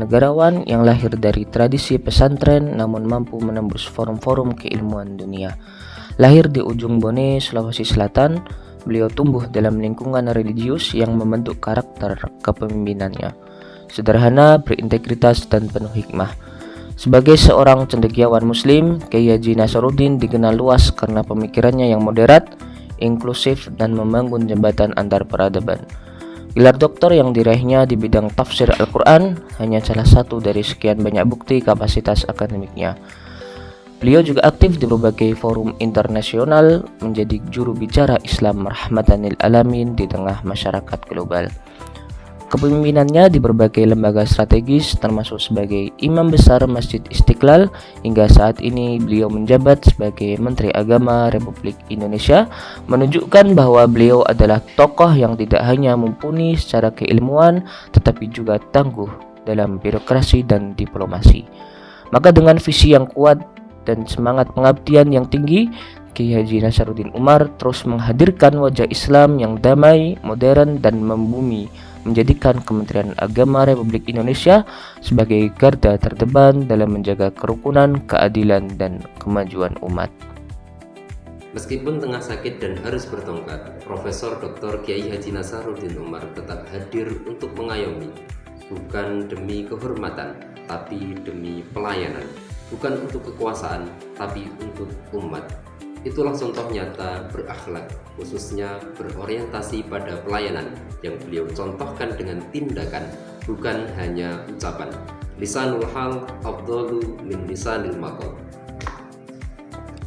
negarawan yang lahir dari tradisi pesantren namun mampu menembus forum-forum keilmuan dunia. Lahir di ujung Bone, Sulawesi Selatan, beliau tumbuh dalam lingkungan religius yang membentuk karakter kepemimpinannya. Sederhana, berintegritas, dan penuh hikmah. Sebagai seorang cendekiawan muslim, Kiai Haji Nasaruddin dikenal luas karena pemikirannya yang moderat, inklusif, dan membangun jembatan antar peradaban. Gelar doktor yang diraihnya di bidang tafsir Al-Quran hanya salah satu dari sekian banyak bukti kapasitas akademiknya. Beliau juga aktif di berbagai forum internasional menjadi juru bicara Islam rahmatan lil alamin di tengah masyarakat global. Kepemimpinannya di berbagai lembaga strategis termasuk sebagai Imam Besar Masjid Istiqlal hingga saat ini beliau menjabat sebagai Menteri Agama Republik Indonesia menunjukkan bahwa beliau adalah tokoh yang tidak hanya mumpuni secara keilmuan tetapi juga tangguh dalam birokrasi dan diplomasi. Maka dengan visi yang kuat dan semangat pengabdian yang tinggi, Kiai Haji Nasaruddin Umar terus menghadirkan wajah Islam yang damai, modern, dan membumi, menjadikan Kementerian Agama Republik Indonesia sebagai garda terdepan dalam menjaga kerukunan, keadilan, dan kemajuan umat. Meskipun tengah sakit dan harus bertongkat, Profesor Dr. Kiai Haji Nasaruddin Umar tetap hadir untuk mengayomi, bukan demi kehormatan, tapi demi pelayanan, bukan untuk kekuasaan, tapi untuk umat. Itulah contoh nyata berakhlak, khususnya berorientasi pada pelayanan yang beliau contohkan dengan tindakan, bukan hanya ucapan. Lisanul hal afdalu min lisanil maqal.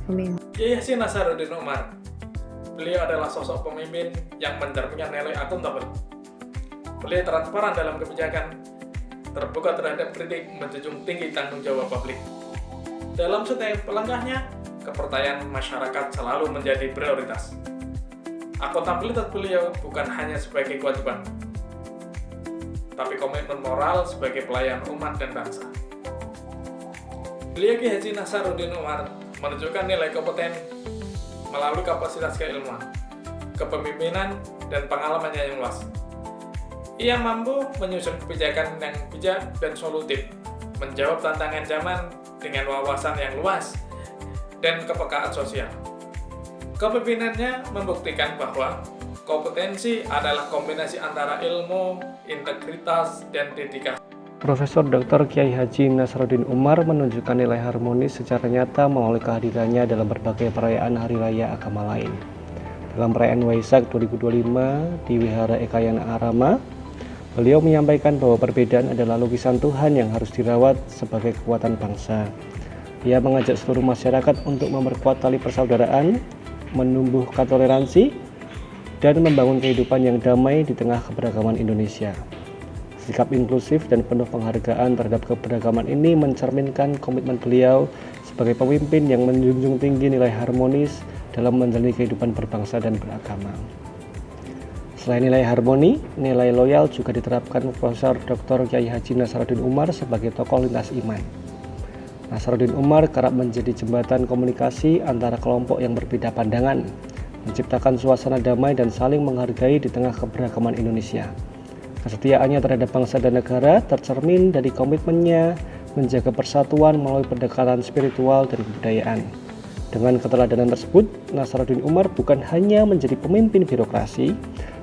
Amin. Kiai Haji Nasaruddin Umar, beliau adalah sosok pemimpin yang mencerminkan nilai akuntabel. Beliau transparan dalam kebijakan, terbuka terhadap kritik, menjunjung tinggi tanggung jawab publik. Dalam setiap langkahnya, kepercayaan masyarakat selalu menjadi prioritas. Akuntabilitas beliau bukan hanya sebagai kewajiban, tapi komitmen moral sebagai pelayan umat dan bangsa. Beliau Kiai Haji Nasaruddin Umar menunjukkan nilai kompeten melalui kapasitas keilmuan, kepemimpinan, dan pengalamannya yang luas. Ia mampu menyusun kebijakan yang bijak dan solutif, menjawab tantangan zaman dengan wawasan yang luas dan kepekaan sosial. Kepemimpinannya membuktikan bahwa kompetensi adalah kombinasi antara ilmu, integritas, dan dedikasi. Profesor Dr. Kiai Haji Nasaruddin Umar menunjukkan nilai harmonis secara nyata melalui kehadirannya dalam berbagai perayaan hari raya agama lain. Dalam perayaan Waisak 2025 di Wihara Ekayana Arama, beliau menyampaikan bahwa perbedaan adalah lukisan Tuhan yang harus dirawat sebagai kekuatan bangsa. Ia mengajak seluruh masyarakat untuk memperkuat tali persaudaraan, menumbuhkan toleransi, dan membangun kehidupan yang damai di tengah keberagaman Indonesia. Sikap inklusif dan penuh penghargaan terhadap keberagaman ini mencerminkan komitmen beliau sebagai pemimpin yang menjunjung tinggi nilai harmonis dalam menjalani kehidupan berbangsa dan beragama. Selain nilai harmoni, nilai loyal juga diterapkan Profesor Dr. Kiai Haji Nasaruddin Umar sebagai tokoh lintas iman. Nasaruddin Umar kerap menjadi jembatan komunikasi antara kelompok yang berbeda pandangan, menciptakan suasana damai dan saling menghargai di tengah keberagaman Indonesia. Kesetiaannya terhadap bangsa dan negara tercermin dari komitmennya menjaga persatuan melalui pendekatan spiritual dan kebudayaan. Dengan keteladanan tersebut, Nasaruddin Umar bukan hanya menjadi pemimpin birokrasi,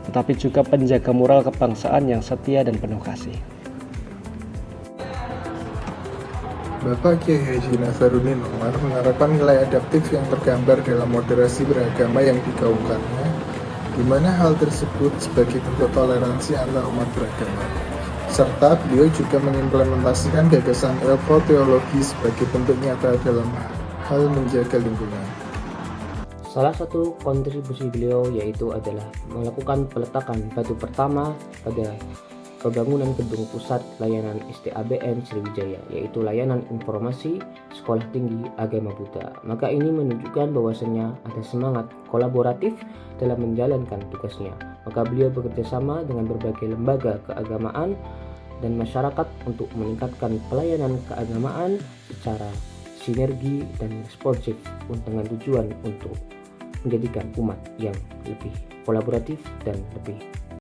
tetapi juga penjaga moral kebangsaan yang setia dan penuh kasih. Bapak Kiai Haji Nasaruddin Umar menerapkan nilai adaptif yang tergambar dalam moderasi beragama yang digaungkannya, di mana hal tersebut sebagai bentuk toleransi antar umat beragama. Serta beliau juga mengimplementasikan gagasan teologi sebagai bentuk nyata dalam hal menjaga lingkungan. Salah satu kontribusi beliau yaitu adalah melakukan peletakan batu pertama pada pembangunan gedung pusat layanan STABN Sriwijaya, yaitu layanan informasi Sekolah Tinggi Agama Buddha. Maka ini menunjukkan bahwasanya ada semangat kolaboratif dalam menjalankan tugasnya. Maka beliau bekerja sama dengan berbagai lembaga keagamaan dan masyarakat untuk meningkatkan pelayanan keagamaan secara sinergi dan responsif dengan tujuan untuk menjadikan umat yang lebih kolaboratif dan lebih